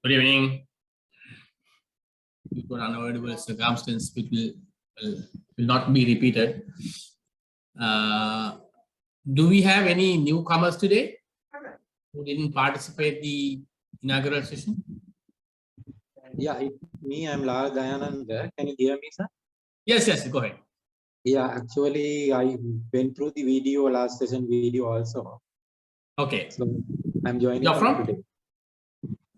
Good evening. Due to unavoidable circumstance, which will not be repeated. Do we have any newcomers today who didn't participate the inaugural session? Yeah, me, I'm Lal Dayananda. Can you hear me, sir? Yes, go ahead. Yeah, actually, I went through the video, last session video also. Okay. So I'm joining You're from? today.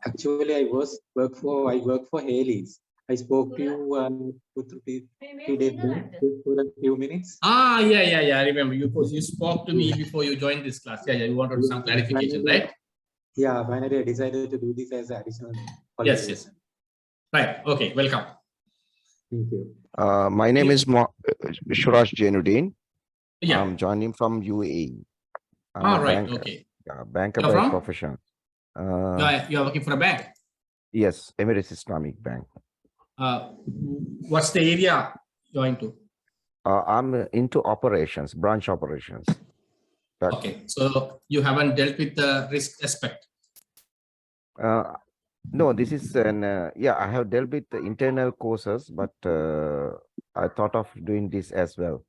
Actually, I work for Haley's. I spoke to you 3 days back for a few minutes. Yeah. I remember you spoke to me before you joined this class. Yeah. You wanted some clarification, right? Yeah, finally I decided to do this as additional. Yes. Right. Okay. Welcome. Thank you. My name is Shuraj Jainuddin. Yeah. I'm joining from UAE. I'm a right. banker. Okay. Banker You're by from? profession. You're working for a bank? Yes, Emirates Islamic Bank. What's the area you're into? I'm into operations, branch operations. Okay, so you haven't dealt with the risk aspect. No, this is an I have dealt with the internal courses, but I thought of doing this as well.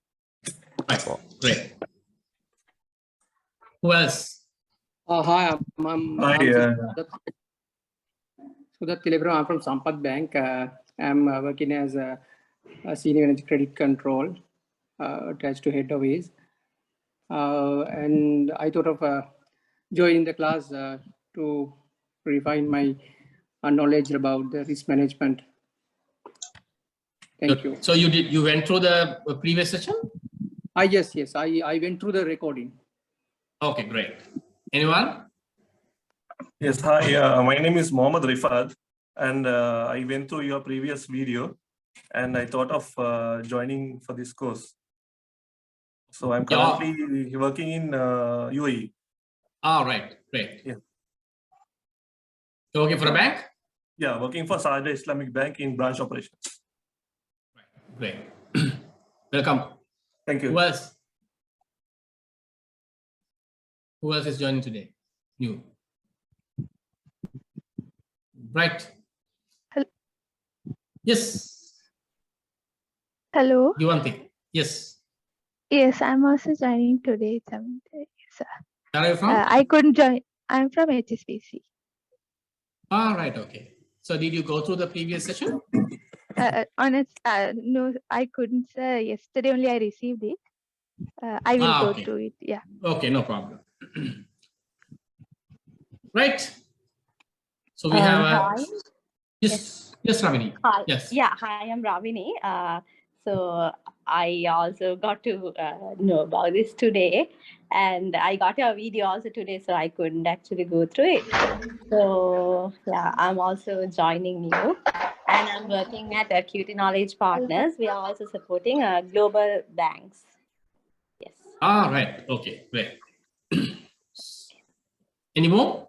Right. Great. Who else? Hi, I'm Sudat Tilebro. I'm from Sampath Bank. I'm working as a senior manager credit control attached to head office. And I thought of joining the class to refine my knowledge about the risk management. Thank you. So you went through the previous session? Yes. I went through the recording. Okay, great. Anyone? Yes, hi. My name is Mohammad Rifat, and I went through your previous video, and I thought of joining for this course. So I'm currently working in UAE. Right. Great. Yeah. You're working for a bank? Yeah, working for CISI Islamic Bank in branch operations. Great. Welcome. Thank you. Who else is joining today? You. Right. Hello. Yes. Hello. You want thing? Yes. Yes, I'm also joining today. Sir. Where are you from? I couldn't join. I'm from HSBC. Right. Okay. So did you go through the previous session? No, I couldn't, sir. Yesterday only I received it. I will go through it. Yeah. Okay, no problem. Right. So we have Hi. Yes, Ravini. Hi. Yes. Yeah, hi, I'm Ravini. So I also got to know about this today, and I got a video also today, so I couldn't actually go through it. So yeah, I'm also joining you, and I'm working at Acuity Knowledge Partners. We are also supporting global banks. Yes. Right. Okay, great. Any more?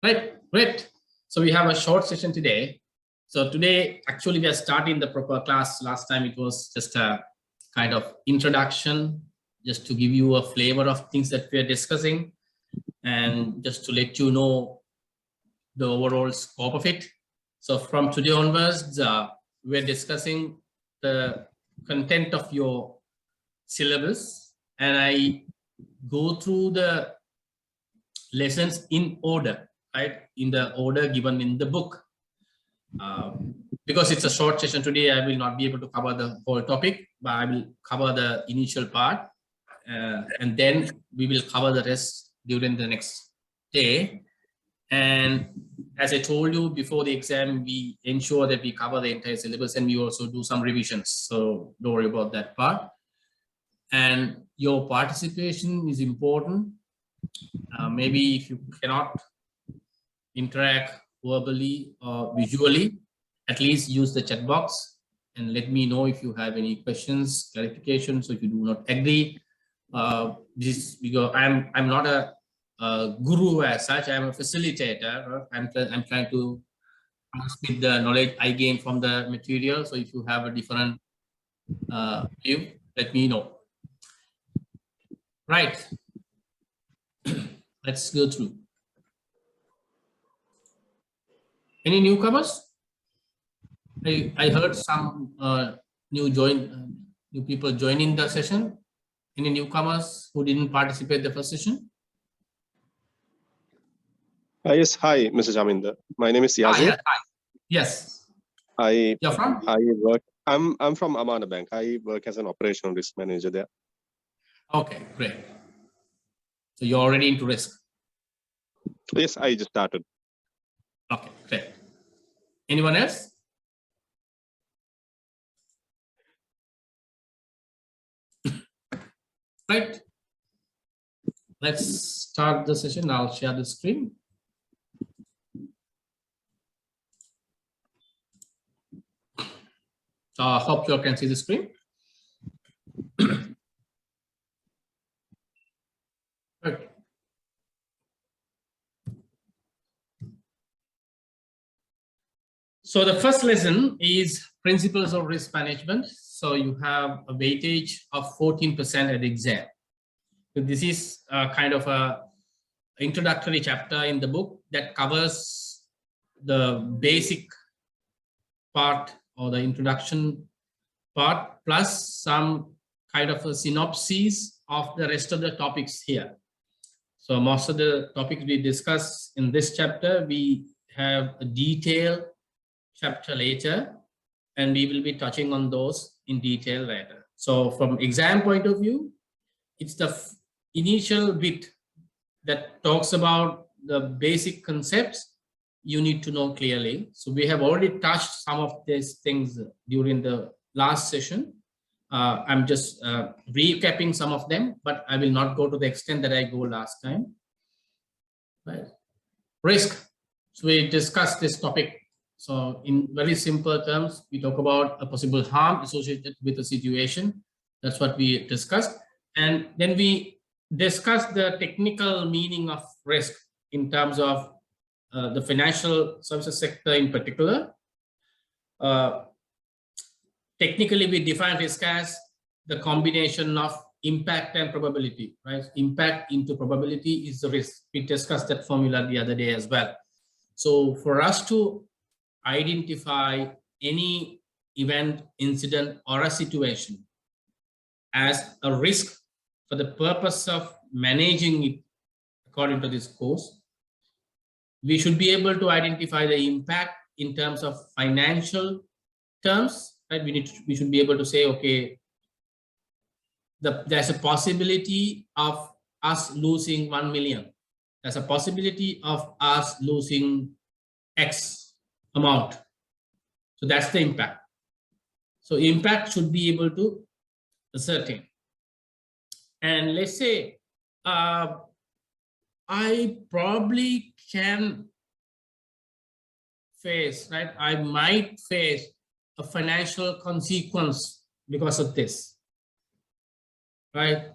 Right, great. So we have a short session today. So today, actually, we are starting the proper class. Last time it was just a kind of introduction, just to give you a flavor of things that we are discussing, and just to let you know the overall scope of it. So from today onwards, we're discussing the content of your syllabus, and I go through the lessons in order, right? In the order given in the book. Because it's a short session today, I will not be able to cover the whole topic, but I will cover the initial part, and then we will cover the rest during the next day. And as I told you before the exam, we ensure that we cover the entire syllabus, and we also do some revisions. So don't worry about that part. And your participation is important. Maybe if you cannot interact verbally or visually, at least use the chat box and let me know if you have any questions, clarifications. So if you do not agree, this is because I'm not a guru as such. I'm a facilitator. I'm trying to transmit the knowledge I gain from the material. So if you have a different view, let me know. Right. Let's go through. Any newcomers? I heard some new people joining the session. Any newcomers who didn't participate the first session? Yes, hi, Mr. Jaminder. My name is Ah, Yazid. yeah, hi. Yes. I You're from? work. I'm from Amana Bank. I work as an operational risk manager there. Okay, great. So you're already into risk. Yes, I just started. Okay, great. Anyone else? Right. Let's start the session. I'll share the screen. Hope you all can see the screen. Right. So the first lesson is principles of risk management. So you have a weightage of 14% at the exam. So this is kind of a introductory chapter in the book that covers the basic part or the introduction part plus some kind of a synopsis of the rest of the topics here. So most of the topics we discuss in this chapter, we have a detailed chapter later, and we will be touching on those in detail later. So from exam point of view, it's the initial bit that talks about the basic concepts you need to know clearly. So we have already touched some of these things during the last session. I'm just recapping some of them, but I will not go to the extent that I go last time. Right. Risk. So we discussed this topic. So in very simple terms, we talk about a possible harm associated with a situation. That's what we discussed. And then we discussed the technical meaning of risk in terms of the financial services sector in particular. Technically, we define risk as the combination of impact and probability, right? Impact into probability is the risk. We discussed that formula the other day as well. So for us to identify any event, incident, or a situation as a risk for the purpose of managing it according to this course, we should be able to identify the impact in terms of financial terms, right? We should be able to say, okay, there's a possibility of us losing 1 million. There's a possibility of us losing X amount. So that's the impact. So impact should be able to ascertain. And let's say I probably can face, right? I might face a financial consequence because of this, right?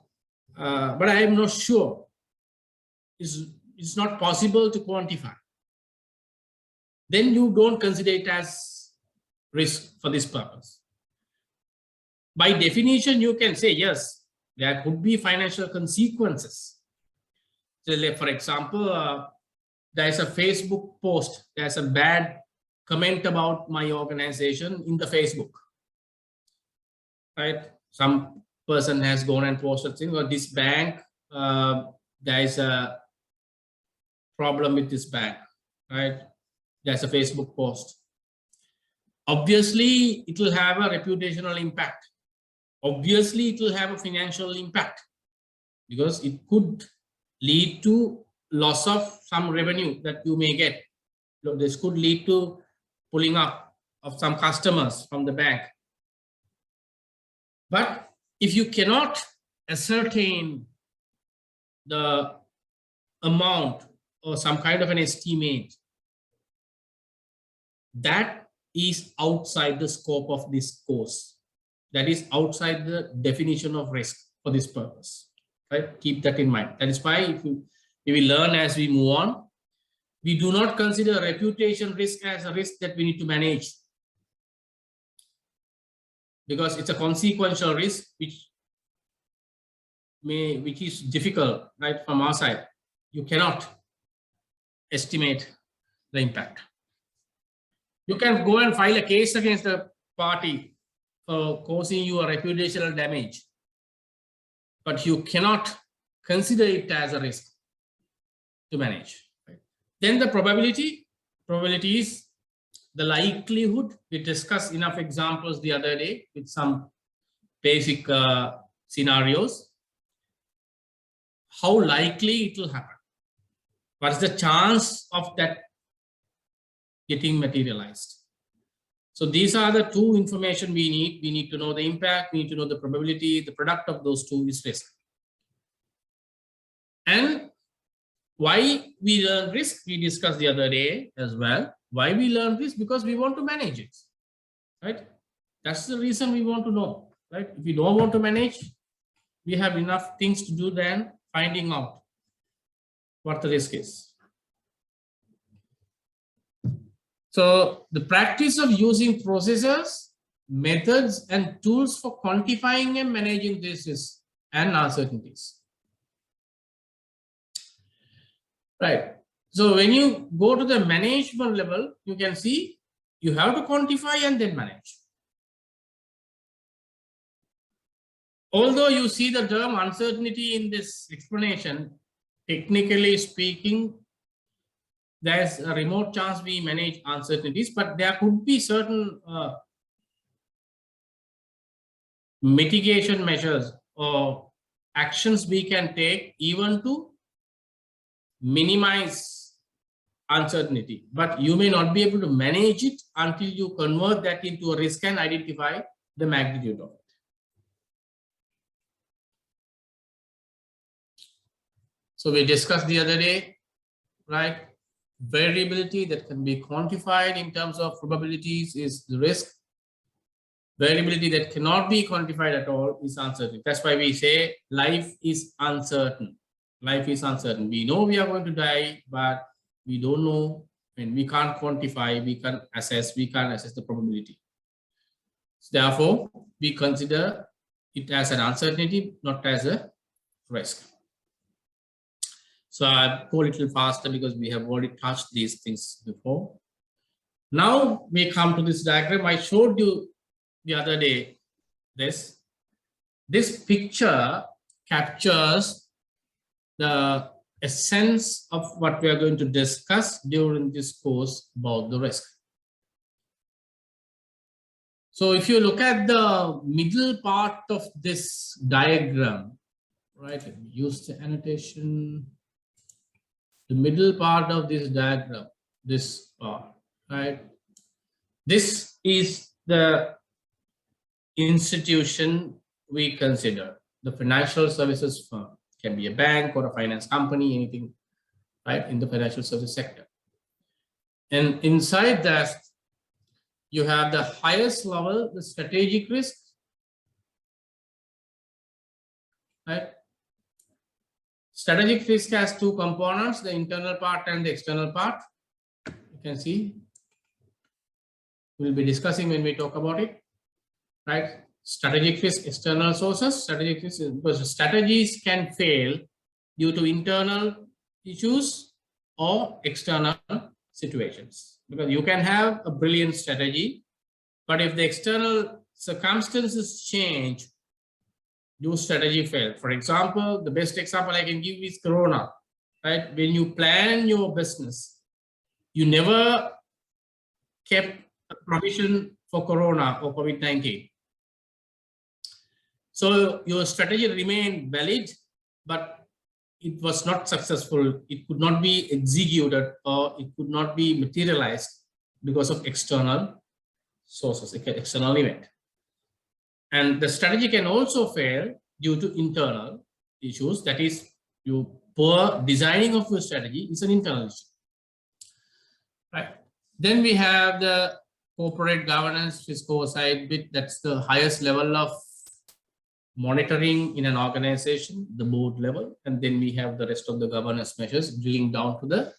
But I am not sure. It's not possible to quantify. Then you don't consider it as risk for this purpose. By definition, you can say, yes, there could be financial consequences. So, like, for example, there's a Facebook post, there's a bad comment about my organization in the Facebook, right? Some person has gone and posted things, or this bank, there is a problem with this bank, right? There's a Facebook post. Obviously, it will have a reputational impact. Obviously, it will have a financial impact because it could lead to loss of some revenue that you may get. This could lead to pulling up of some customers from the bank. But if you cannot ascertain the amount or some kind of an estimate, that is outside the scope of this course. That is outside the definition of risk for this purpose, right? Keep that in mind. That is why if we learn as we move on, we do not consider reputation risk as a risk that we need to manage, because it's a consequential risk which is difficult, right, from our side. you cannot estimate the impact. You can go and file a case against the party for causing you a reputational damage, but you cannot consider it as a risk to manage. Right? Then the probability is the likelihood. We discussed enough examples the other day with some basic scenarios. How likely it will happen? What is the chance of that getting materialized? So these are the two information we need. We need to know the impact, we need to know the probability. The product of those two is risk. And why we learn risk, we discussed the other day as well. Why we learn risk? Because we want to manage it, right? That's the reason we want to know, right? If we don't want to manage, we have enough things to do than finding out what the risk is. So the practice of using processes, methods, and tools for quantifying and managing these risks and uncertainties. Right. So when you go to the management level, you can see you have to quantify and then manage. Although you see the term uncertainty in this explanation, technically speaking, there's a remote chance we manage uncertainties, but there could be certain mitigation measures or actions we can take even to minimize uncertainty, but you may not be able to manage it until you convert that into a risk and identify the magnitude of it. So we discussed the other day, right? Variability that can be quantified in terms of probabilities is the risk. Variability that cannot be quantified at all is uncertainty. That's why we say life is uncertain. Life is uncertain. We know we are going to die, but we don't know, and we can't quantify, we can't assess the probability. So therefore, we consider it as an uncertainty, not as a risk. So I'll go a little faster because we have already touched these things before. Now we come to this diagram. I showed you the other day this. This picture captures the essence of what we are going to discuss during this course about the risk. So if you look at the middle part of this diagram, right, let me use the annotation. The middle part of this diagram, this part, right? This is the institution we consider, the financial services firm. It can be a bank or a finance company, anything, right, in the financial service sector. And inside that, you have the highest level, the strategic risk, right? Strategic risk has two components, the internal part and the external part. You can see, we'll be discussing when we talk about it, right? Strategic risk, external sources. Strategic risk, because strategies can fail due to internal issues or external situations. Because you can have a brilliant strategy, but if the external circumstances change, your strategy failed. For example, the best example I can give is Corona, right? When you plan your business, you never kept a provision for Corona or COVID-19. So your strategy remained valid, but it was not successful. It could not be executed or it could not be materialized because of external sources, external event. And the strategy can also fail due to internal issues. That is, your poor designing of your strategy is an internal issue. Right. Then we have the corporate governance, fiscal oversight bit. That's the highest level of monitoring in an organization, the board level. And then we have the rest of the governance measures drilling down to the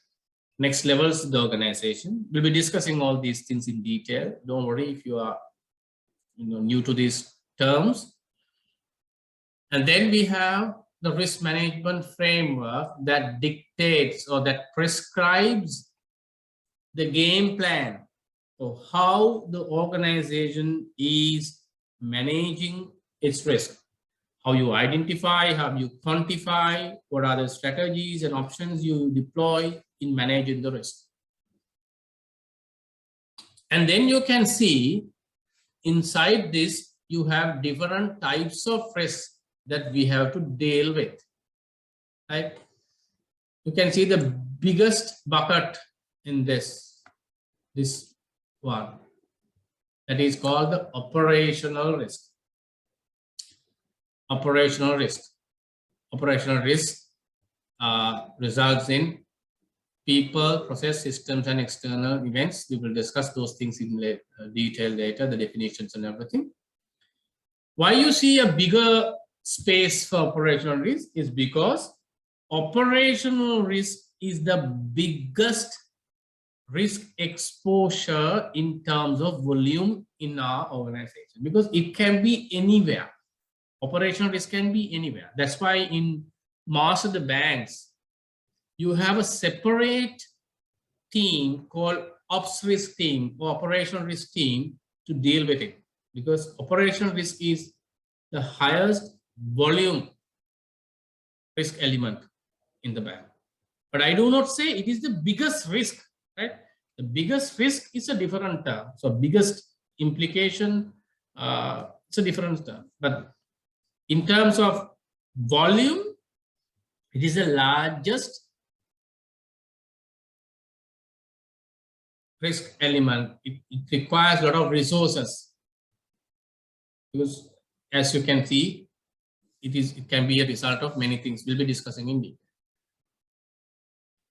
next levels of the organization. We'll be discussing all these things in detail. Don't worry if you are new to these terms. And then we have the risk management framework that dictates or that prescribes the game plan of how the organization is managing its risk. How you identify, how you quantify, what are the strategies and options you deploy in managing the risk. And then you can see inside this, you have different types of risk that we have to deal with. Right? You can see the biggest bucket in this one, that is called the operational risk. Operational risk. Operational risk results in people, process, systems, and external events. We will discuss those things in detail later, the definitions and everything. Why you see a bigger space for operational risk is because operational risk is the biggest risk exposure in terms of volume in our organization, because it can be anywhere. Operational risk can be anywhere. That's why in most of the banks, you have a separate team called ops risk team or operational risk team to deal with it, because operational risk is the highest volume risk element in the bank. But I do not say it is the biggest risk, right? The biggest risk is a different term. So biggest implication, it's a different term. But in terms of volume, it is the largest risk element. It requires a lot of resources, because as you can see, it can be a result of many things we'll be discussing in detail.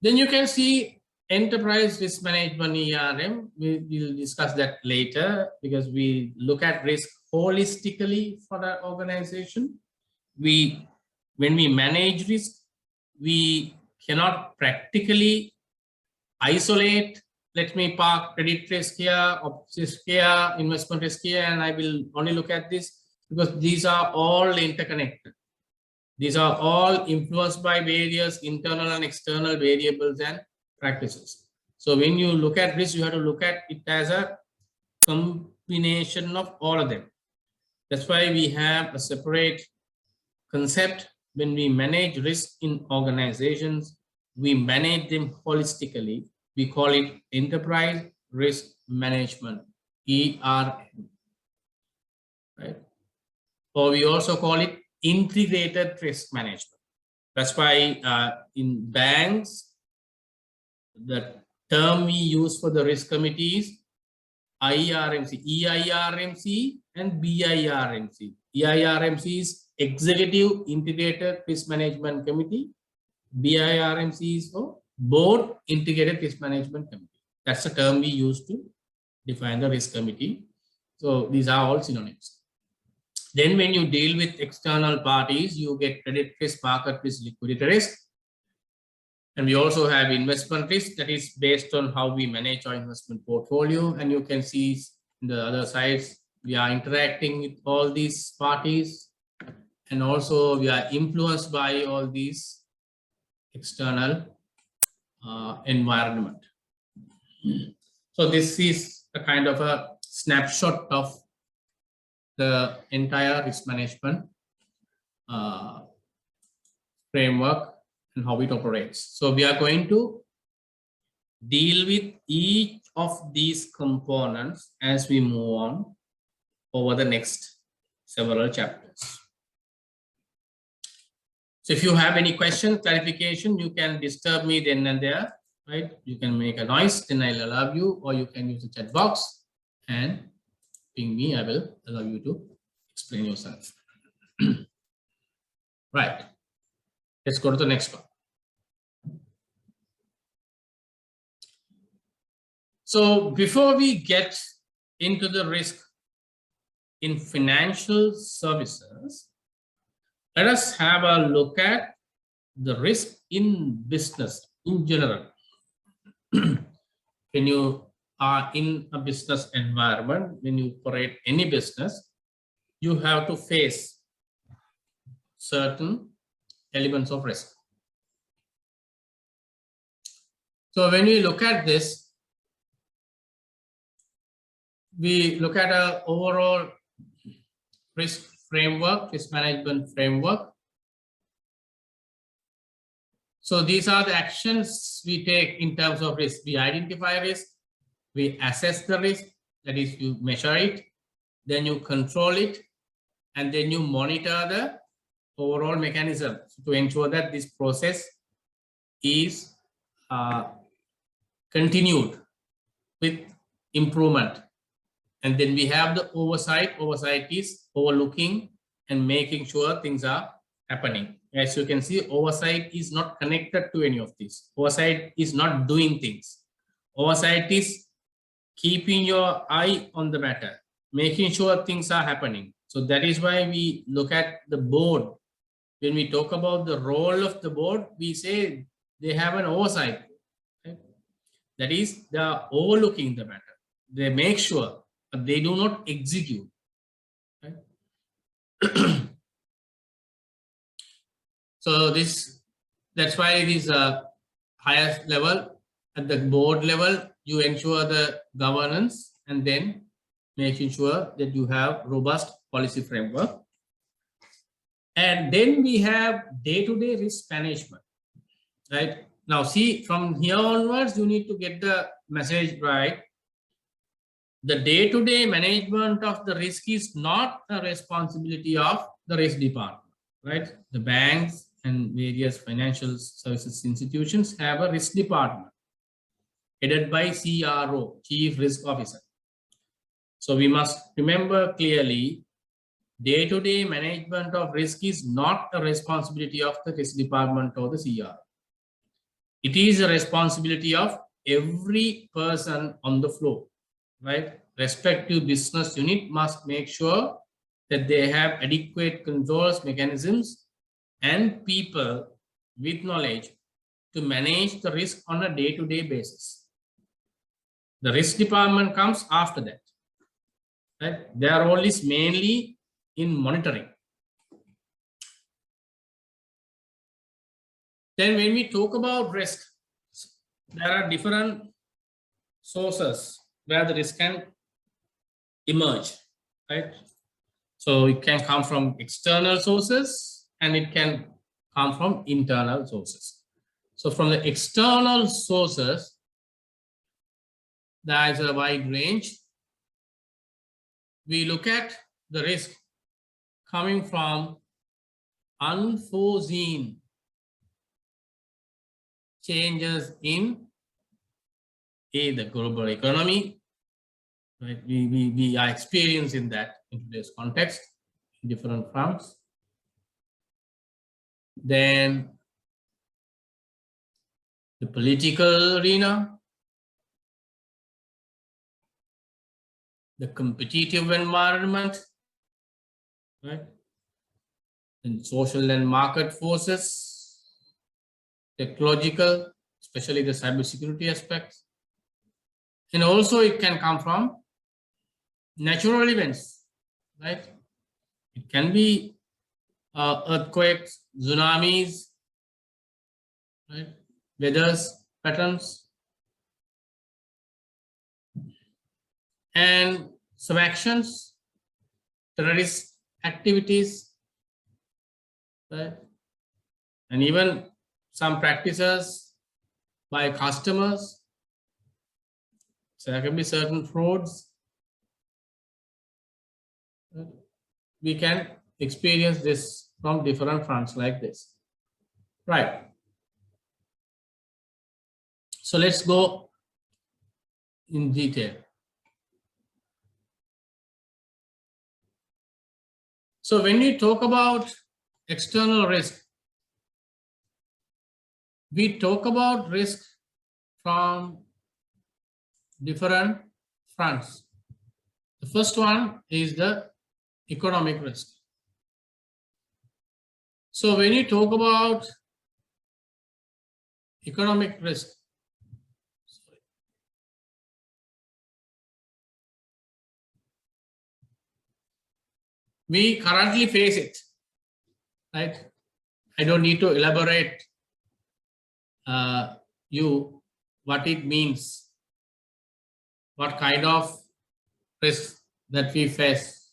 Then you can see enterprise risk management, ERM. We will discuss that later, because we look at risk holistically for the organization. When we manage risk, we cannot practically isolate. Let me park credit risk here, ops risk here, investment risk here, and I will only look at this, because these are all interconnected. These are all influenced by various internal and external variables and practices. So when you look at risk, you have to look at it as a combination of all of them. That's why we have a separate concept. When we manage risk in organizations, we manage them holistically. We call it enterprise risk management, ERM, right? Or we also call it integrated risk management. That's why in banks, the term we use for the risk committee is IRMC, EIRMC and BIRMC. EIRMC is Executive Integrated Risk Management Committee. BIRMC is for Board Integrated Risk Management Committee. That's the term we use to define the risk committee. So these are all synonyms. Then when you deal with external parties, you get credit risk, market risk, liquidity risk. And we also have investment risk, that is based on how we manage our investment portfolio. And you can see in the other sides, we are interacting with all these parties. And also we are influenced by all these external environment. So this is a kind of a snapshot of the entire risk management framework and how it operates. So we are going to deal with each of these components as we move on over the next several chapters. So if you have any question, clarification, you can disturb me then and there, right? You can make a noise, then I'll allow you, or you can use the chat box and ping me. I will allow you to explain yourself. Right. Let's go to the next one. So before we get into the risk in financial services, let us have a look at the risk in business in general. When you are in a business environment, when you operate any business, you have to face certain elements of risk. So when we look at this, we look at an overall risk framework, risk management framework. So these are the actions we take in terms of risk. We identify risk, we assess the risk, that is, you measure it, then you control it, and then you monitor the overall mechanism to ensure that this process is continued with improvement. And then we have the oversight. Oversight is overlooking and making sure things are happening. As you can see, oversight is not connected to any of this. Oversight is not doing things. Oversight is keeping your eye on the matter, making sure things are happening. So that is why we look at the board. When we talk about the role of the board, we say they have an oversight. Okay? That is, they are overlooking the matter. They make sure, but they do not execute. Okay? So that's why it is a higher level. At the board level, you ensure the governance and then making sure that you have robust policy framework. And then we have day-to-day risk management, right? Now see, from here onwards, you need to get the message right. The day-to-day management of the risk is not a responsibility of the risk department, right? The banks and various financial services institutions have a risk department headed by CRO, Chief Risk Officer. So we must remember clearly, day-to-day management of risk is not a responsibility of the risk department or the CRO. It is a responsibility of every person on the floor, right? Respective business unit must make sure that they have adequate controls, mechanisms, and people with knowledge to manage the risk on a day-to-day basis. The risk department comes after that, right? Their role is mainly in monitoring. Then when we talk about risk, there are different sources where the risk can emerge, right? So it can come from external sources and it can come from internal sources. So from the external sources, there is a wide range. We look at the risk coming from unforeseen changes in the global economy, right? We are experiencing that in today's context, in different fronts. Then the political arena, the competitive environment, right? And social and market forces, technological, especially the cybersecurity aspects. And also it can come from natural events, right? It can be earthquakes, tsunamis, right? Weathers, patterns, and some actions, terrorist activities, right? And even some practices by customers. So there can be certain frauds. We can experience this from different fronts like this, right? So let's go in detail. So when we talk about external risk, we talk about risk from different fronts. The first one is the economic risk. So when you talk about economic risk, we currently face it, right? I don't need to elaborate you what it means, what kind of risk that we face.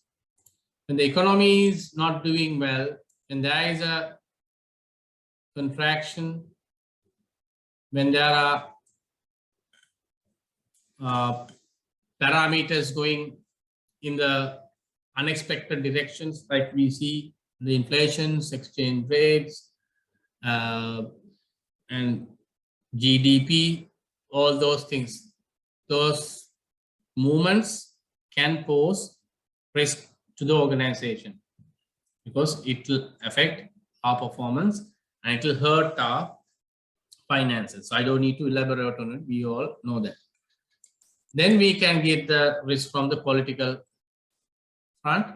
When the economy is not doing well, and there is a contraction, when there are parameters going in the unexpected directions, like we see the inflations, exchange rates, and GDP, all those things, those movements can pose risk to the organization because it will affect our performance and it will hurt our finances. So I don't need to elaborate on it. We all know that. Then we can get the risk from the political front.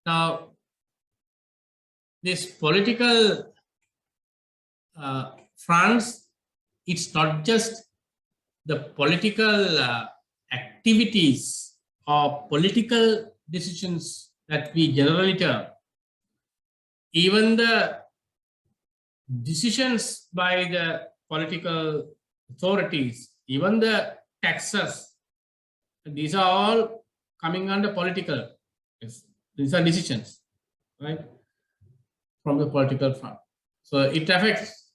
Now, this political fronts, it's not just the political activities or political decisions that we generally term. Even the decisions by the political authorities, even the taxes, these are all coming under political. These are decisions, right, from the political front. So it affects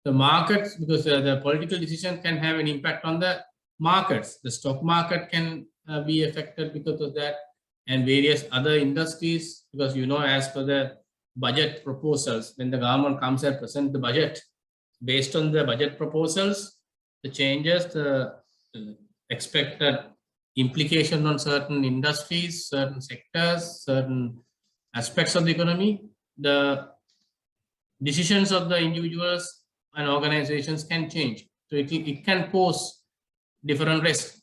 the markets because the political decision can have an impact on the markets. The stock market can be affected because of that, and various other industries, because as per the budget proposals, when the government comes and present the budget, based on the budget proposals, the changes, the expected implication on certain industries, certain sectors, certain aspects of the economy, the decisions of the individuals and organizations can change. So it can pose different risks.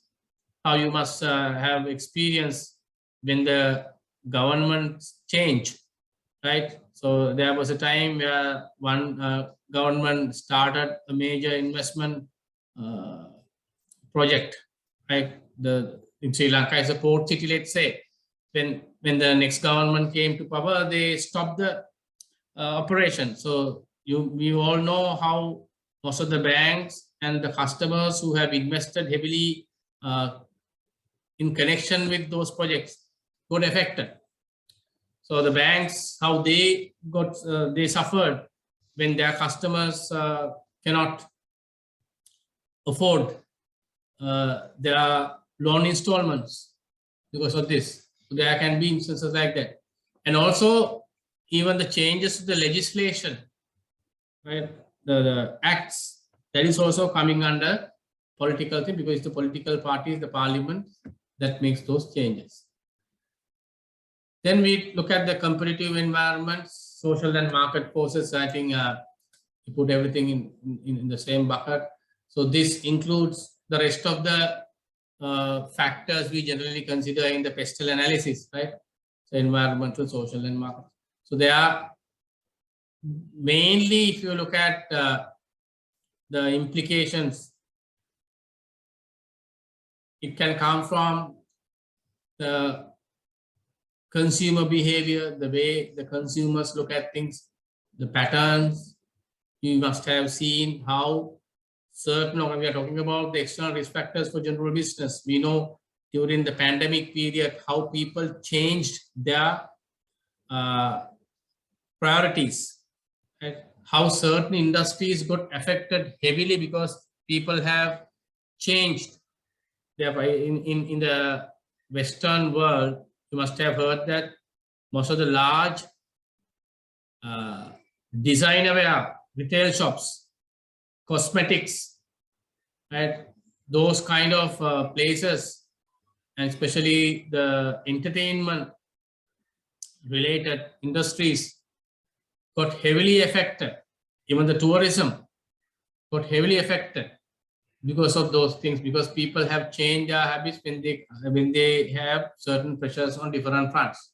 How you must have experience when the government change, right? So there was a time where one government started a major investment project, right? In Sri Lanka is a port city, let's say. When the next government came to power, they stopped the operation. So we all know how most of the banks and the customers who have invested heavily in connection with those projects got affected. So the banks, how they suffered when their customers cannot afford their loan installments because of this. So there can be instances like that. And also even the changes to the legislation, right? The acts, that is also coming under political thing, because the political parties, the parliament, that makes those changes. Then we look at the competitive environment, social and market forces. I think you put everything in the same bucket. So this includes the rest of the factors we generally consider in the pestle analysis, right? So environmental, social, and market. So they are mainly, if you look at the implications, it can come from the consumer behavior, the way the consumers look at things, the patterns. You must have seen how certain, we are talking about the external risk factors for general business. We know during the pandemic period how people changed their priorities, right? How certain industries got affected heavily because people have changed. Therefore, in the Western world, you must have heard that most of the large designer retail shops, cosmetics, right? Those kind of places, and especially the entertainment related industries got heavily affected. Even the tourism got heavily affected because of those things, because people have changed their habits when they have certain pressures on different fronts.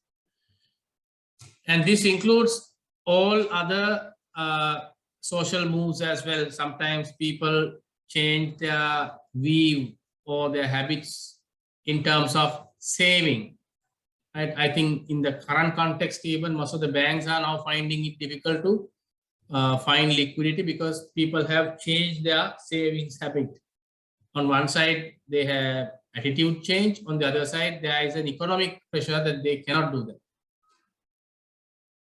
And this includes all other social moves as well. Sometimes people change their view or their habits in terms of saving. I think in the current context, even most of the banks are now finding it difficult to find liquidity because people have changed their savings habit. On one side, they have attitude change. On the other side, there is an economic pressure that they cannot do that.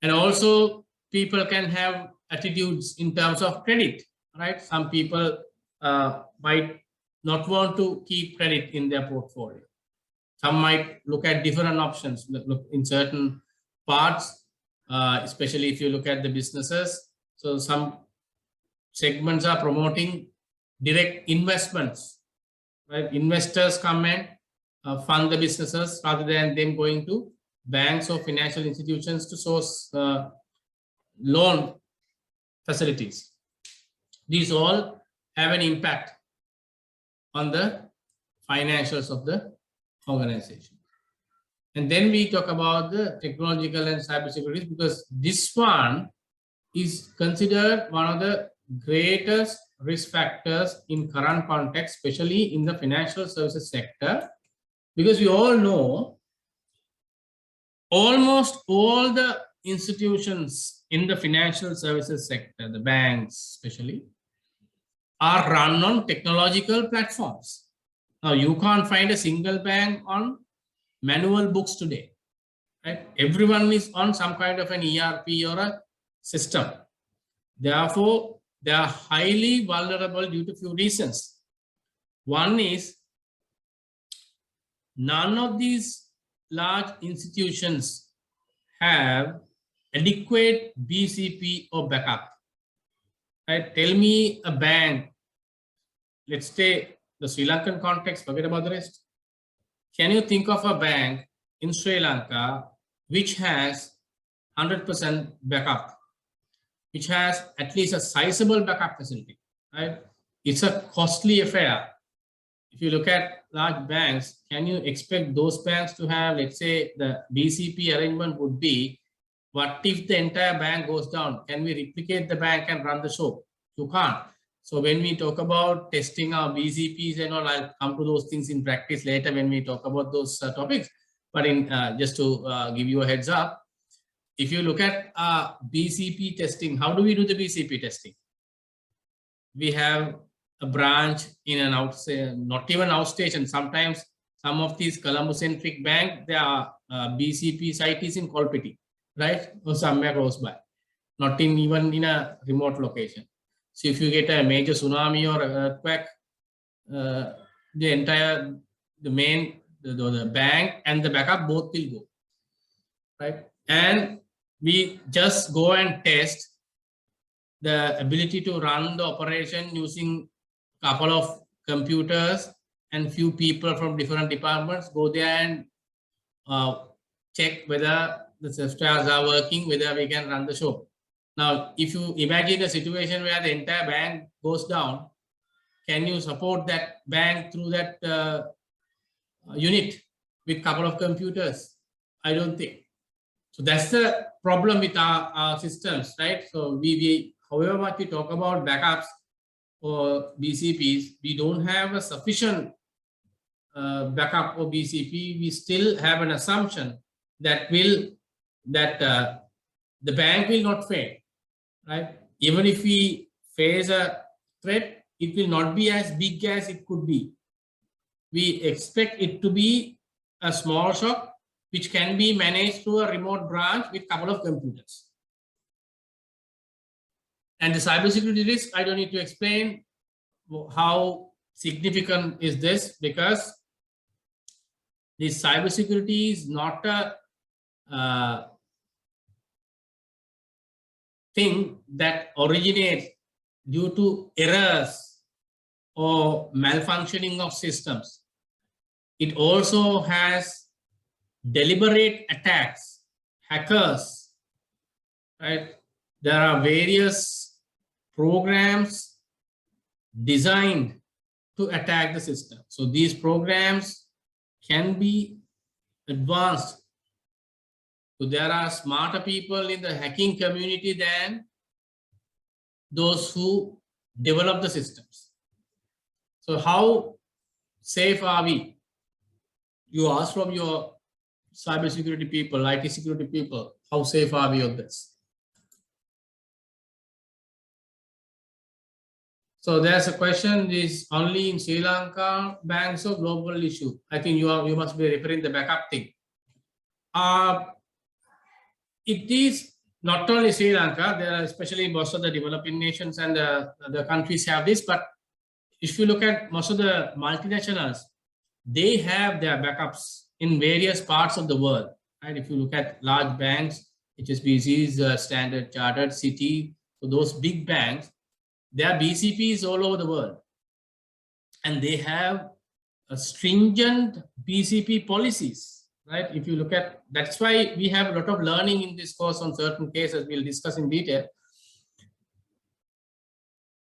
And also, people can have attitudes in terms of credit, right? Some people might not want to keep credit in their portfolio. Some might look at different options. Look in certain parts, especially if you look at the businesses. So some segments are promoting direct investments, right? Investors come and fund the businesses rather than them going to banks or financial institutions to source loan facilities. These all have an impact on the financials of the organization. And then we talk about the technological and cybersecurity, because this one is considered one of the greatest risk factors in current context, especially in the financial services sector, because we all know almost all the institutions in the financial services sector, the banks especially, are run on technological platforms. Now, you can't find a single bank on manual books today, right? Everyone is on some kind of an ERP or a system. Therefore, they are highly vulnerable due to few reasons. One is none of these large institutions have adequate BCP or backup. Right? Tell me a bank, let's say the Sri Lankan context, forget about the rest. Can you think of a bank in Sri Lanka which has 100% backup, which has at least a sizable backup facility, right? It's a costly affair. If you look at large banks, can you expect those banks to have, let's say, the BCP arrangement would be, what if the entire bank goes down? Can we replicate the bank and run the show? You can't. So when we talk about testing our BCPs and all, I'll come to those things in practice later when we talk about those topics. But in just to give you a heads up, if you look at BCP testing, how do we do the BCP testing? We have a branch in an not even outstation. Sometimes some of these Colombo-centric banks, there are BCP site is in Kolpiti, right? Or somewhere close by, not in even in a remote location. So if you get a major tsunami or earthquake, the bank and the backup both will go, right? And we just go and test the ability to run the operation using a couple of computers and few people from different departments go there and check whether the softwares are working, whether we can run the show. Now, if you imagine a situation where the entire bank goes down, can you support that bank through that unit with a couple of computers? I don't think. So that's the problem with our systems, right? So we however much we talk about backups or BCPs, we don't have a sufficient backup or BCP. We still have an assumption that the bank will not fail, right? Even if we face a threat, it will not be as big as it could be. We expect it to be a small shock, which can be managed through a remote branch with a couple of computers. And the cybersecurity risk, I don't need to explain how significant is this, because this cybersecurity is not a thing that originates due to errors or malfunctioning of systems. It also has deliberate attacks, hackers, right? There are various programs designed to attack the system. So these programs can be advanced. So there are smarter people in the hacking community than those who develop the systems. So how safe are we? You ask from your cybersecurity people, IT security people, how safe are we of this? So there's a question: is only in Sri Lanka banks or global issue? I think you must be referring the backup thing. It is not only Sri Lanka. There are especially most of the developing nations and the countries have this. But if you look at most of the multinationals, they have their backups in various parts of the world. Right? If you look at large banks, HSBCs, Standard Chartered, Citi, so those big banks, there are BCPs all over the world, and they have a stringent BCP policies. Right? If you look at, that's why we have a lot of learning in this course on certain cases we'll discuss in detail.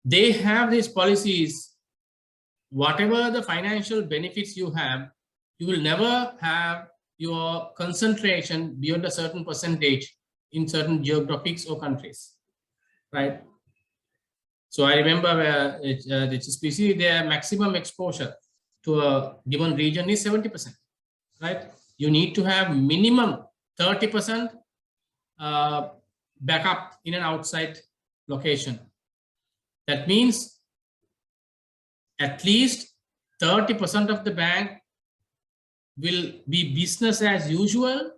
They have these policies. Whatever the financial benefits you have, you will never have your concentration beyond a certain percentage in certain geographies or countries, right? So I remember where the HSBC, their maximum exposure to a given region is 70%, right? You need to have minimum 30% backup in an outside location. That means at least 30% of the bank will be business as usual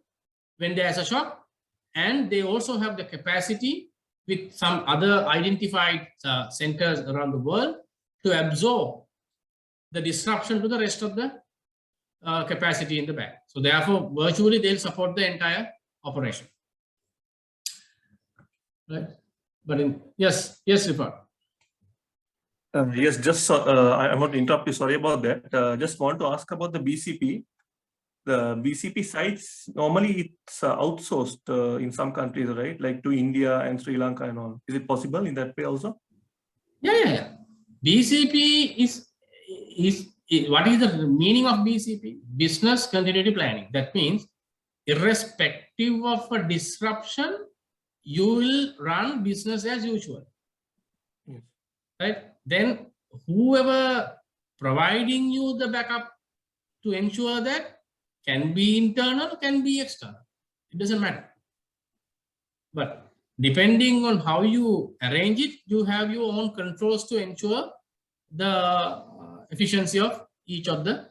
when there's a shock, and they also have the capacity with some other identified centers around the world to absorb the disruption to the rest of the capacity in the bank. So therefore, virtually they'll support the entire operation. Right? But yes, Rifat. Yes, just I want to interrupt you. Sorry about that. Just want to ask about the BCP. The BCP sites, normally it's outsourced in some countries, right? Like to India and Sri Lanka and all. Is it possible in that way also? Yeah. BCP is what is the meaning of BCP? Business continuity planning. That means irrespective of a disruption, you will run business as usual. Yes. Right? Then whoever providing you the backup to ensure that can be internal, can be external. It doesn't matter. But depending on how you arrange it, you have your own controls to ensure the efficiency of each of the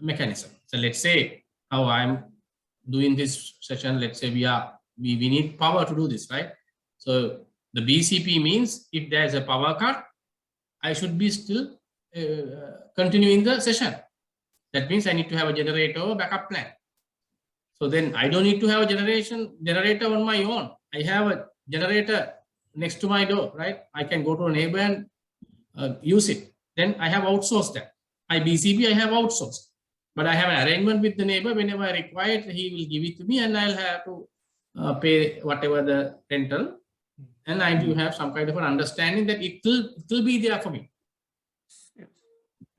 mechanism. So let's say how I'm doing this session, let's say we need power to do this, right? So the BCP means if there's a power cut, I should be still continuing the session. That means I need to have a generator or backup plan. So then I don't need to have a generator on my own. I have a generator next to my door, right? I can go to a neighbor and use it. Then I have outsourced that. BCP I have outsourced, but I have an arrangement with the neighbor. Whenever I require it, he will give it to me, and I'll have to pay whatever the rental. And I do have some kind of an understanding that it will be there for me.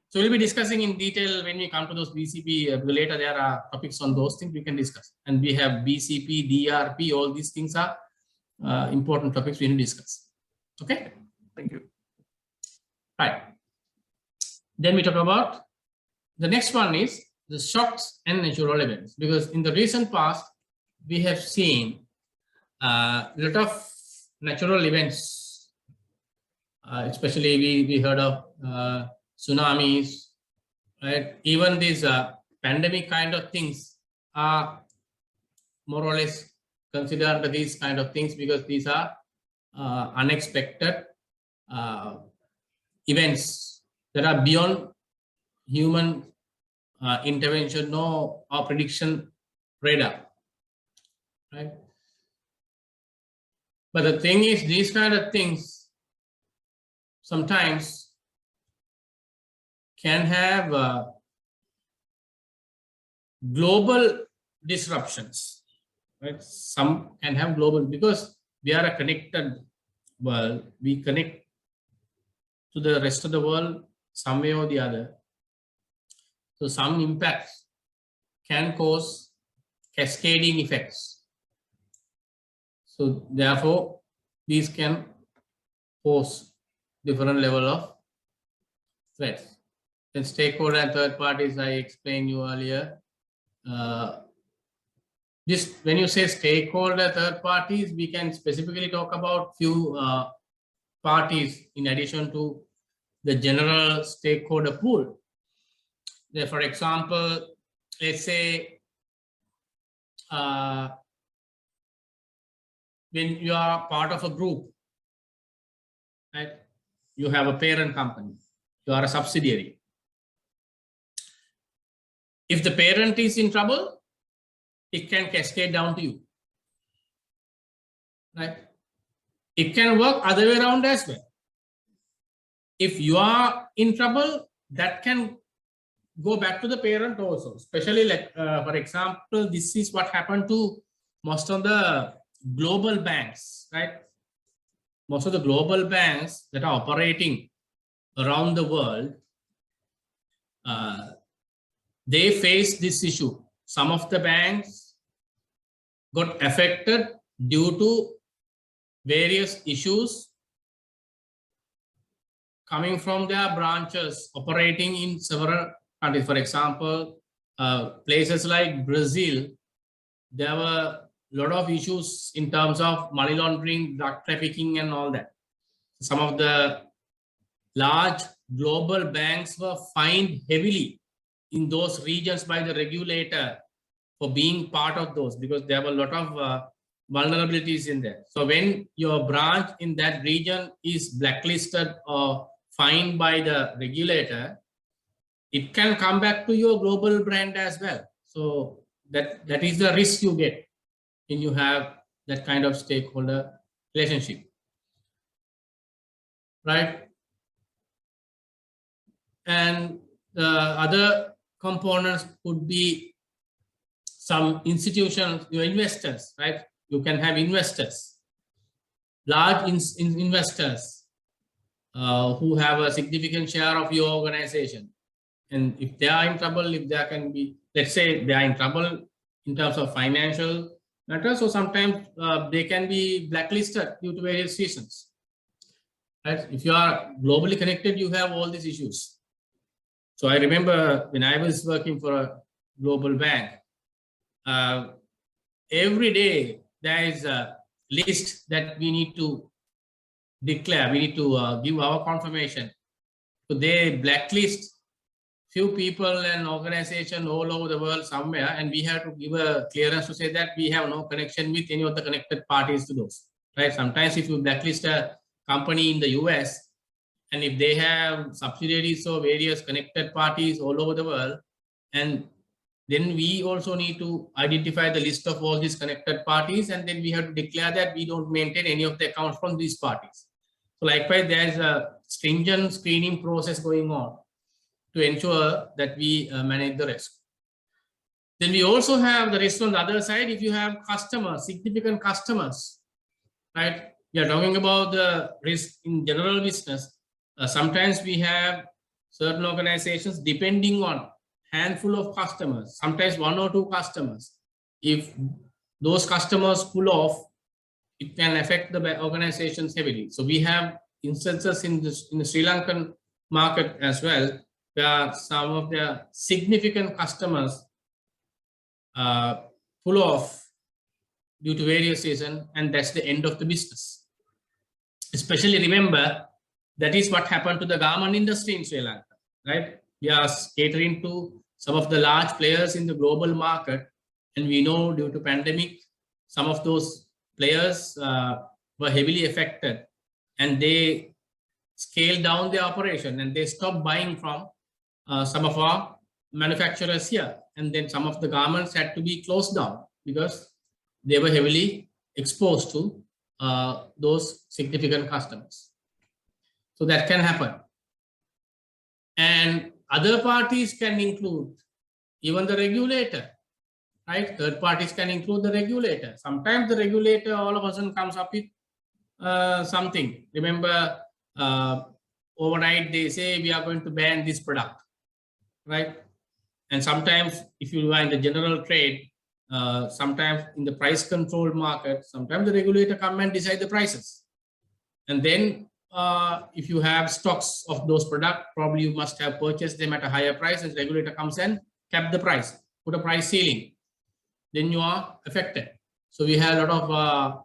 So we'll be discussing in detail when we come to those BCP. Later, there are topics on those things we can discuss. And we have BCP, DRP, all these things are important topics we need to discuss. Okay? Thank you. Right. Then we talk about the next one is the shocks and natural events. Because in the recent past, we have seen a lot of natural events, especially we heard of tsunamis, right? Even these pandemic kind of things are more or less considered these kind of things because these are unexpected events that are beyond human intervention or prediction radar, right? But the thing is, these kind of things sometimes can have global disruptions, right? Some can have global, because we are a connected world. We connect to the rest of the world some way or the other. So some impacts can cause cascading effects. So therefore, these can pose different level of threats. Then stakeholder and third parties, I explained you earlier, this, when you say stakeholder third parties, we can specifically talk about few parties in addition to the general stakeholder pool. There, for example, let's say when you are part of a group, right? You have a parent company, you are a subsidiary. If the parent is in trouble, it can cascade down to you, right? It can work other way around as well. If you are in trouble, that can go back to the parent also, especially like, for example, this is what happened to most of the global banks, right? Most of the global banks that are operating around the world, they face this issue. Some of the banks got affected due to various issues coming from their branches operating in several countries. For example, places like Brazil, there were a lot of issues in terms of money laundering, drug trafficking, and all that. Some of the large global banks were fined heavily in those regions by the regulator for being part of those, because there were a lot of vulnerabilities in there. So when your branch in that region is blacklisted or fined by the regulator, it can come back to your global brand as well. So that is the risk you get when you have that kind of stakeholder relationship, right? And the other components could be some institutions, your investors, right? You can have investors, large investors who have a significant share of your organization. And if they are in trouble, if there can be, let's say they are in trouble in terms of financial matters, so sometimes they can be blacklisted due to various reasons. Right? If you are globally connected, you have all these issues. So I remember when I was working for a global bank, every day there is a list that we need to declare, we need to give our confirmation. So they blacklist few people and organizations all over the world somewhere, and we have to give a clearance to say that we have no connection with any of the connected parties to those, right? Sometimes if you blacklist a company in the US, and if they have subsidiaries or various connected parties all over the world, and then we also need to identify the list of all these connected parties, and then we have to declare that we don't maintain any of the accounts from these parties. So likewise, there is a stringent screening process going on to ensure that we manage the risk. Then we also have the risk on the other side. If you have customers, significant customers, right? We are talking about the risk in general business. Sometimes we have certain organizations depending on handful of customers, sometimes one or two customers. If those customers pull off, it can affect the organizations heavily. So we have instances in the Sri Lankan market as well, where some of their significant customers pull off due to various reasons, and that's the end of the business. Especially remember, that is what happened to the garment industry in Sri Lanka, right? We are catering to some of the large players in the global market, and we know due to pandemic, some of those players were heavily affected, and they scaled down their operation and they stopped buying from some of our manufacturers here. And then some of the garments had to be closed down because they were heavily exposed to those significant customers. So that can happen. And other parties can include even the regulator, right? Third parties can include the regulator. Sometimes the regulator all of a sudden comes up with something. Remember, overnight they say we are going to ban this product, right? And sometimes if you are in the general trade, sometimes in the price controlled market, sometimes the regulator come and decide the prices. And then if you have stocks of those products, probably you must have purchased them at a higher price, and the regulator comes and cap the price, put a price ceiling. then you are affected. So we have a lot of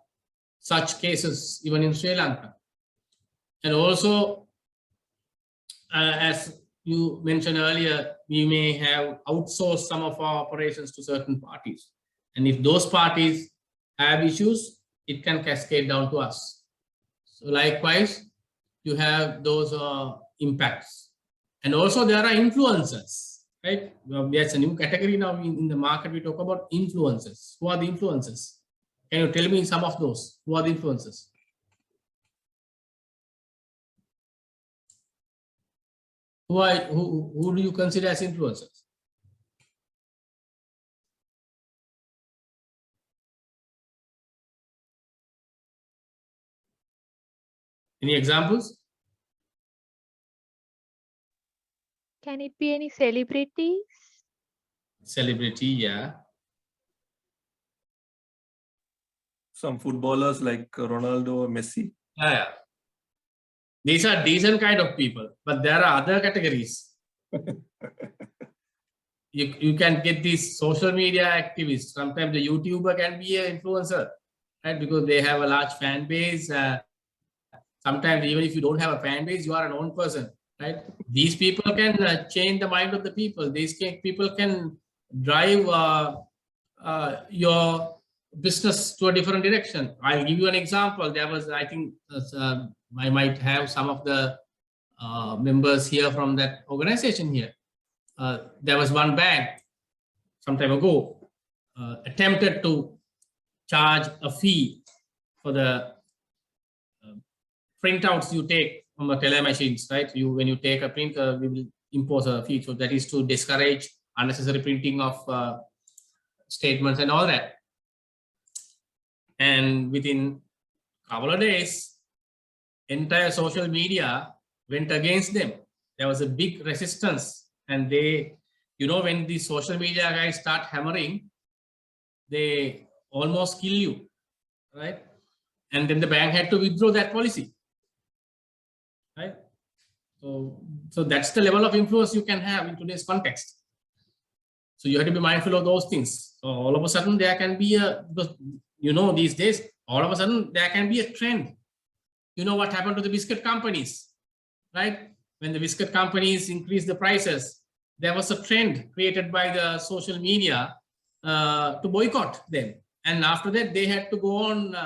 such cases even in Sri Lanka. And also, as you mentioned earlier, we may have outsourced some of our operations to certain parties. And if those parties have issues, it can cascade down to us. So likewise, you have those impacts. And also there are influencers, right? There's a new category now in the market. We talk about influencers. Who are the influencers? Can you tell me some of those? Who are the influencers? Who do you consider as influencers? Any examples? Can it be any celebrities? Celebrity, yeah. Some footballers like Ronaldo or Messi. Yeah. These are decent kind of people, but there are other categories. You can get these social media activists. Sometimes the YouTuber can be an influencer, right? Because they have a large fan base. Sometimes even if you don't have a fan base, you are a known person, right? These people can change the mind of the people. These people can drive your business to a different direction. I'll give you an example. There was, I think, I might have some of the members here from that organization here. There was one bank some time ago attempted to charge a fee for the printouts you take from the teller machines, right? When you take a printer, we will impose a fee. So that is to discourage unnecessary printing of statements and all that. And within a couple of days, entire social media went against them. There was a big resistance, and they, when the social media guys start hammering, they almost kill you, right? And then the bank had to withdraw that policy, right? So that's the level of influence you can have in today's context. So you have to be mindful of those things. So all of a sudden there can be these days, all of a sudden there can be a trend. You know what happened to the biscuit companies, right? When the biscuit companies increased the prices, there was a trend created by the social media to boycott them. And after that, they had to go on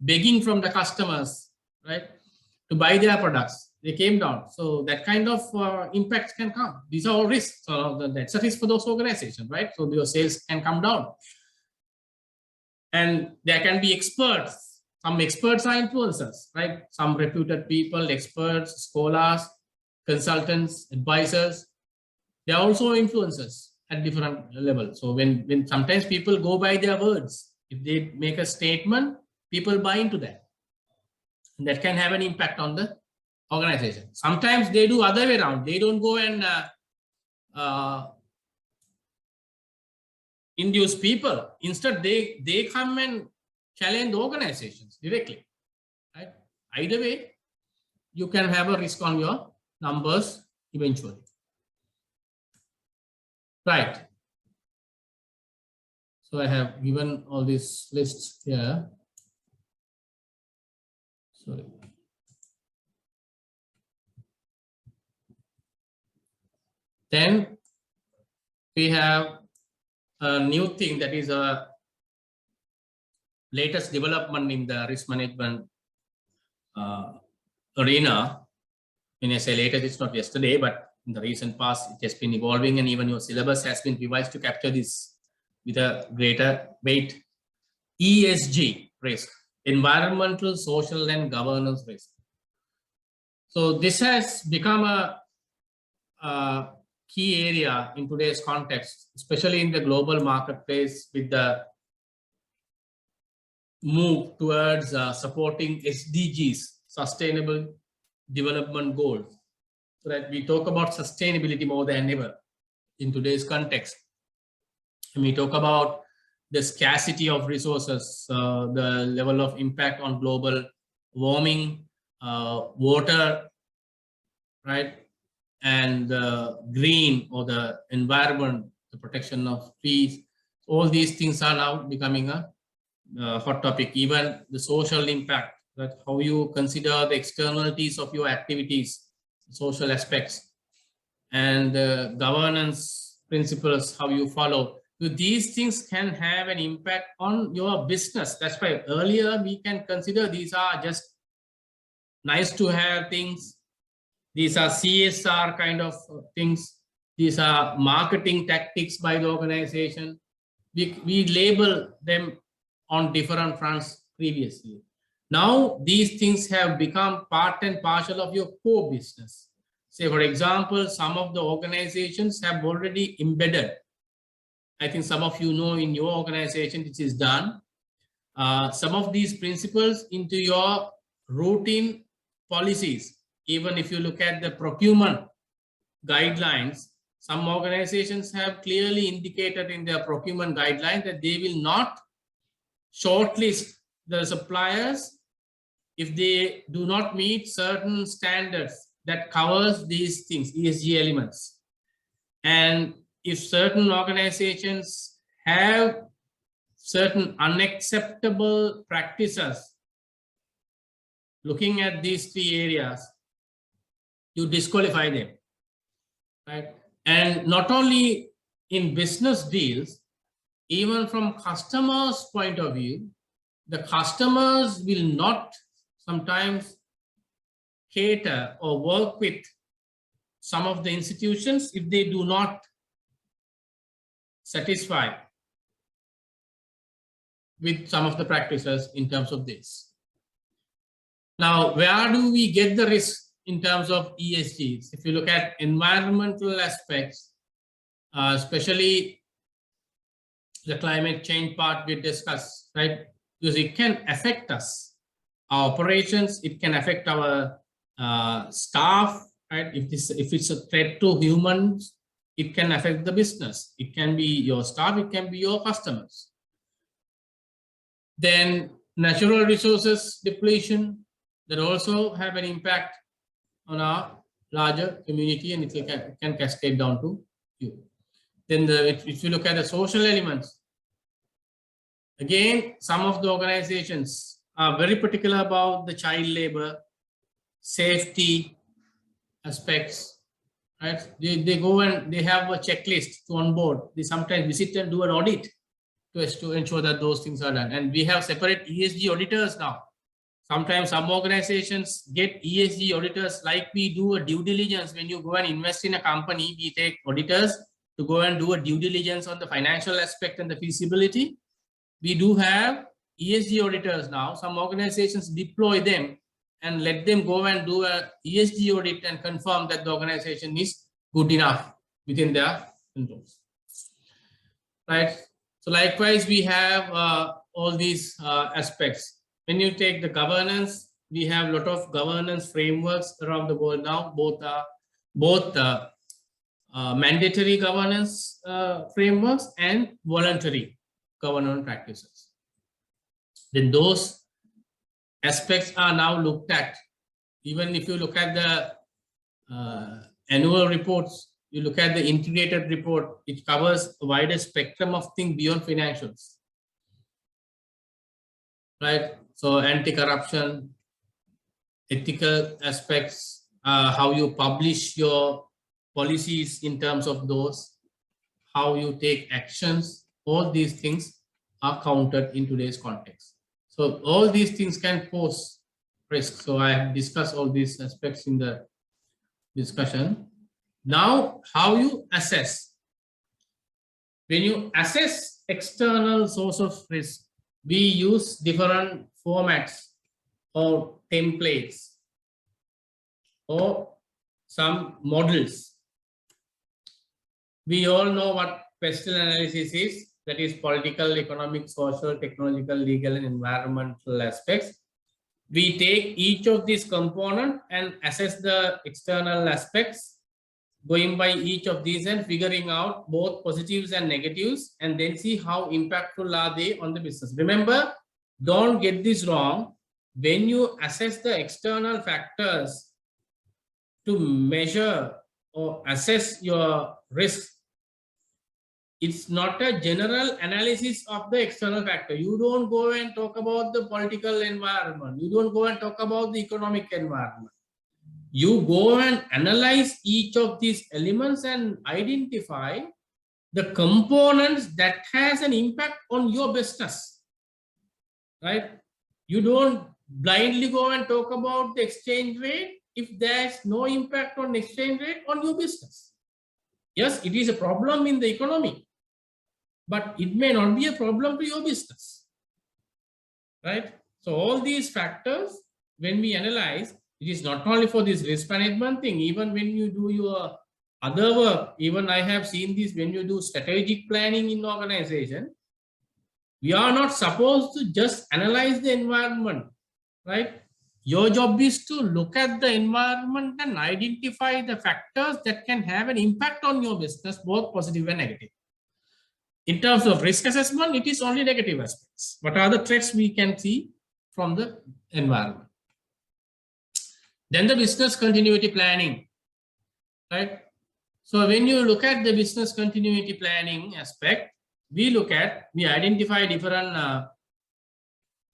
begging from the customers, right, to buy their products. They came down. So that kind of impact can come. These are all risks. So that's a risk for those organizations, right? So your sales can come down. And there can be experts. Some experts are influencers, right? Some reputed people, experts, scholars, consultants, advisors. They are also influencers at different levels. So when sometimes people go by their words, if they make a statement, people buy into that. And that can have an impact on the organization. Sometimes they do other way around. They don't go and induce people. Instead, they come and challenge the organizations directly, right? Either way, you can have a risk on your numbers eventually. Right. So I have given all these lists here. Sorry. Then we have a new thing that is a latest development in the risk management arena. When I say latest, it's not yesterday, but in the recent past, it has been evolving, and even your syllabus has been revised to capture this with a greater weight. ESG risk, environmental, social, and governance risk. So this has become a key area in today's context, especially in the global marketplace, with the move towards supporting SDGs, Sustainable Development Goals. So that we talk about sustainability more than ever in today's context. And we talk about the scarcity of resources, the level of impact on global warming, water, right? And the green or the environment, the protection of trees. All these things are now becoming a hot topic. Even the social impact, that how you consider the externalities of your activities, social aspects, and governance principles, how you follow. So these things can have an impact on your business. That's why earlier we can consider these are just nice to have things. These are CSR kind of things. These are marketing tactics by the organization. We label them on different fronts previously. Now these things have become part and parcel of your core business. Say, for example, some of the organizations have already embedded. I think some of you know in your organization this is done. Some of these principles into your routine policies. Even if you look at the procurement guidelines, some organizations have clearly indicated in their procurement guidelines that they will not shortlist the suppliers if they do not meet certain standards that covers these things, ESG elements. And if certain organizations have certain unacceptable practices looking at these three areas, you disqualify them, right? And not only in business deals, even from customers' point of view, the customers will not sometimes cater or work with some of the institutions if they do not satisfy with some of the practices in terms of this. Now, where do we get the risk in terms of ESGs? If you look at environmental aspects, especially the climate change part we discussed, right? Because it can affect us, our operations, it can affect our staff, right? If it's a threat to humans, it can affect the business. It can be your staff, it can be your customers. Then natural resources depletion that also have an impact on our larger community, and it can cascade down to you. Then if you look at the social elements, again, some of the organizations are very particular about the child labor, safety aspects, right? They go and they have a checklist to onboard. They sometimes visit and do an audit to ensure that those things are done. And we have separate ESG auditors now. Sometimes some organizations get ESG auditors like we do a due diligence. When you go and invest in a company, we take auditors to go and do a due diligence on the financial aspect and the feasibility. We do have ESG auditors now. Some organizations deploy them and let them go and do a ESG audit and confirm that the organization is good enough within their controls, right? So likewise, we have all these aspects. When you take the governance, we have a lot of governance frameworks around the world now. Both mandatory governance frameworks and voluntary governance practices. Then those aspects are now looked at. Even if you look at the annual reports, you look at the integrated report, it covers a wider spectrum of things beyond financials, right? So anti-corruption, ethical aspects, how you publish your policies in terms of those, how you take actions, all these things are counted in today's context. So all these things can pose risk. So I have discussed all these aspects in the discussion. Now, how you assess. When you assess external source of risk, we use different formats or templates or some models. We all know what pestle analysis is. That is political, economic, social, technological, legal, and environmental aspects. We take each of these components and assess the external aspects, going by each of these and figuring out both positives and negatives, and then see how impactful are they on the business. Remember, don't get this wrong. When you assess the external factors to measure or assess your risk, it's not a general analysis of the external factor. You don't go and talk about the political environment. You don't go and talk about the economic environment. You go and analyze each of these elements and identify the components that has an impact on your business, right? You don't blindly go and talk about the exchange rate if there's no impact on exchange rate on your business. Yes, it is a problem in the economy, but it may not be a problem to your business, right? So all these factors, when we analyze, it is not only for this risk management thing, even when you do your other work, even I have seen this when you do strategic planning in organization, we are not supposed to just analyze the environment, right? Your job is to look at the environment and identify the factors that can have an impact on your business, both positive and negative. In terms of risk assessment, it is only negative aspects. What are the threats we can see from the environment? Then the business continuity planning, right? So when you look at the business continuity planning aspect, we identify different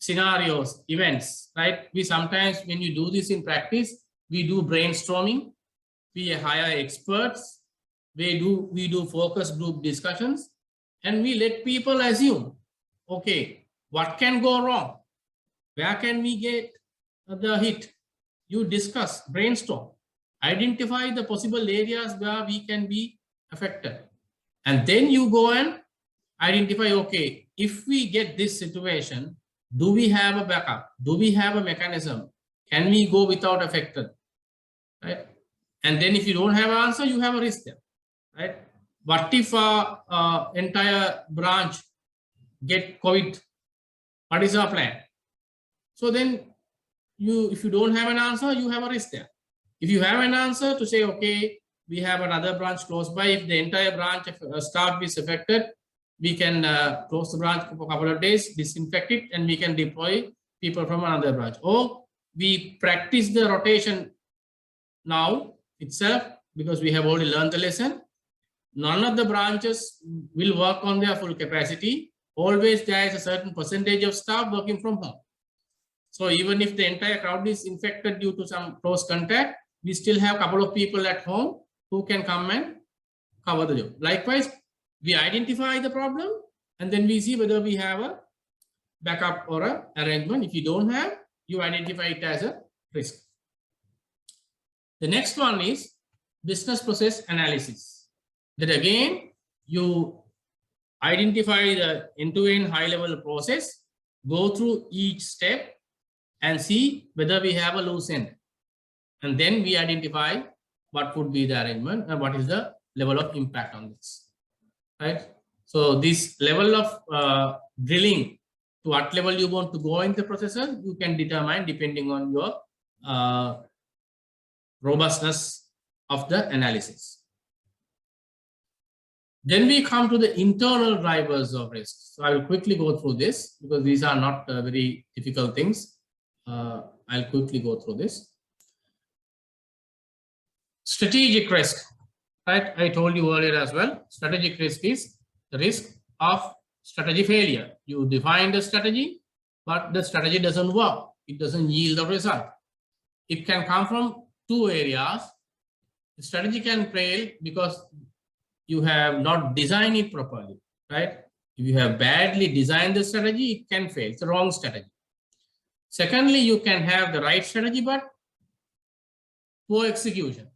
scenarios, events, right? We sometimes, when you do this in practice, we do brainstorming, we hire experts, we do focus group discussions, and we let people assume, okay, what can go wrong? Where can we get the hit? You discuss, brainstorm, identify the possible areas where we can be affected. And then you go and identify, okay, if we get this situation, do we have a backup? Do we have a mechanism? Can we go without affected? Right? And then if you don't have an answer, you have a risk there, right? What if our entire branch get COVID? What is our plan? So then if you don't have an answer, you have a risk there. If you have an answer to say, okay, we have another branch close by, if the entire branch staff is affected, we can close the branch for a couple of days, disinfect it, and we can deploy people from another branch. Or we practice the rotation now itself because we have already learned the lesson. None of the branches will work on their full capacity. Always there is a certain percentage of staff working from home. So even if the entire crowd is infected due to some close contact, we still have a couple of people at home who can come and cover the job. Likewise, we identify the problem and then we see whether we have a backup or an arrangement. If you don't have, you identify it as a risk. The next one is business process analysis. That again, you identify the end-to-end high-level process, go through each step and see whether we have a loose end. And then we identify what would be the arrangement and what is the level of impact on this, right? So this level of drilling, to what level you want to go in the processor, you can determine depending on your robustness of the analysis. Then we come to the internal drivers of risk. So I will quickly go through this because these are not very difficult things. I'll quickly go through this. Strategic risk, right? I told you earlier as well. Strategic risk is the risk of strategy failure. You define the strategy, but the strategy doesn't work. It doesn't yield the result. It can come from two areas. The strategy can fail because you have not designed it properly, right? If you have badly designed the strategy, it can fail. It's the wrong strategy. Secondly, you can have the right strategy, but poor execution.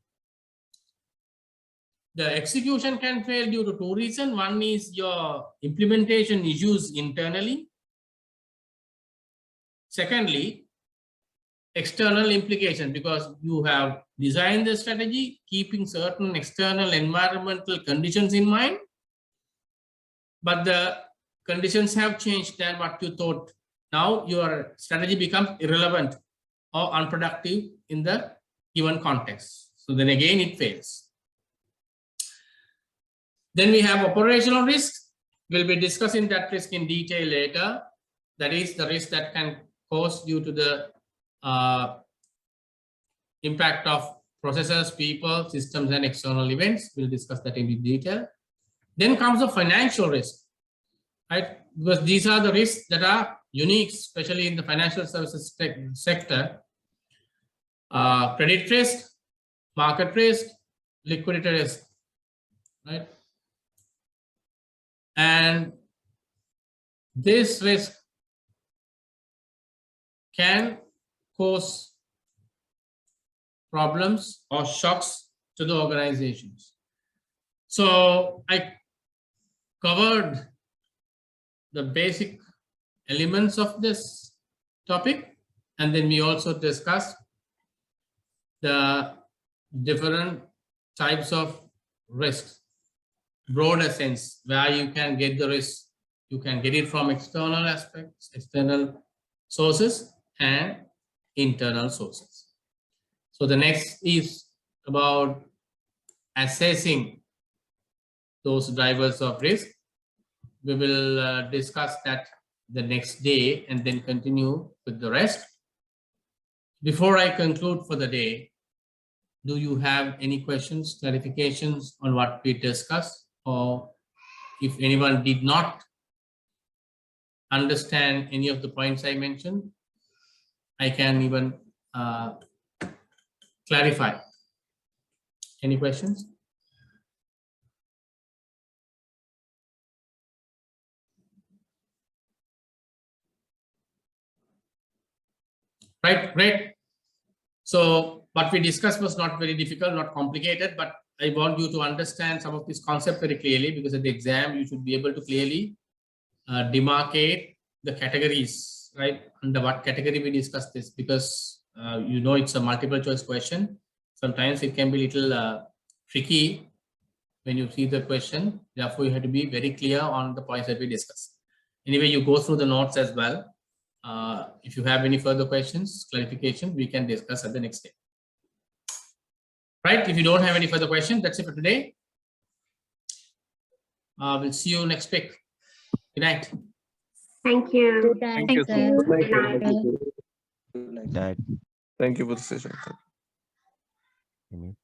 The execution can fail due to two reasons. One is your implementation issues internally. Secondly, external implication, because you have designed the strategy keeping certain external environmental conditions in mind, but the conditions have changed than what you thought. Now your strategy becomes irrelevant or unproductive in the given context. So then again, it fails. Then we have operational risk. We'll be discussing that risk in detail later. That is the risk that can cause due to the impact of processes, people, systems, and external events. We'll discuss that in detail. Then comes the financial risk, right? Because these are the risks that are unique, especially in the financial services sector. Credit risk, market risk, liquidity risk, right? And this risk can cause problems or shocks to the organizations. So I covered the basic elements of this topic, and then we also discussed the different types of risks, broader sense, where you can get the risk. You can get it from external aspects, external sources, and internal sources. So the next is about assessing those drivers of risk. We will discuss that the next day and then continue with the rest. Before I conclude for the day, do you have any questions, clarifications on what we discussed? Or if anyone did not understand any of the points I mentioned, I can even clarify. Any questions? Right, great. So what we discussed was not very difficult, not complicated, but I want you to understand some of this concept very clearly, because at the exam, you should be able to clearly demarcate the categories, right? Under what category we discussed this, because you know, it's a multiple choice question. Sometimes it can be a little tricky when you see the question. Therefore, you have to be very clear on the points that we discussed. Anyway, you go through the notes as well. If you have any further questions, clarification, we can discuss at the next day. Right, if you don't have any further questions, that's it for today. We'll see you next week. Good night. Thank you. Thank you, sir. Good night. That Thank you for the session. maybe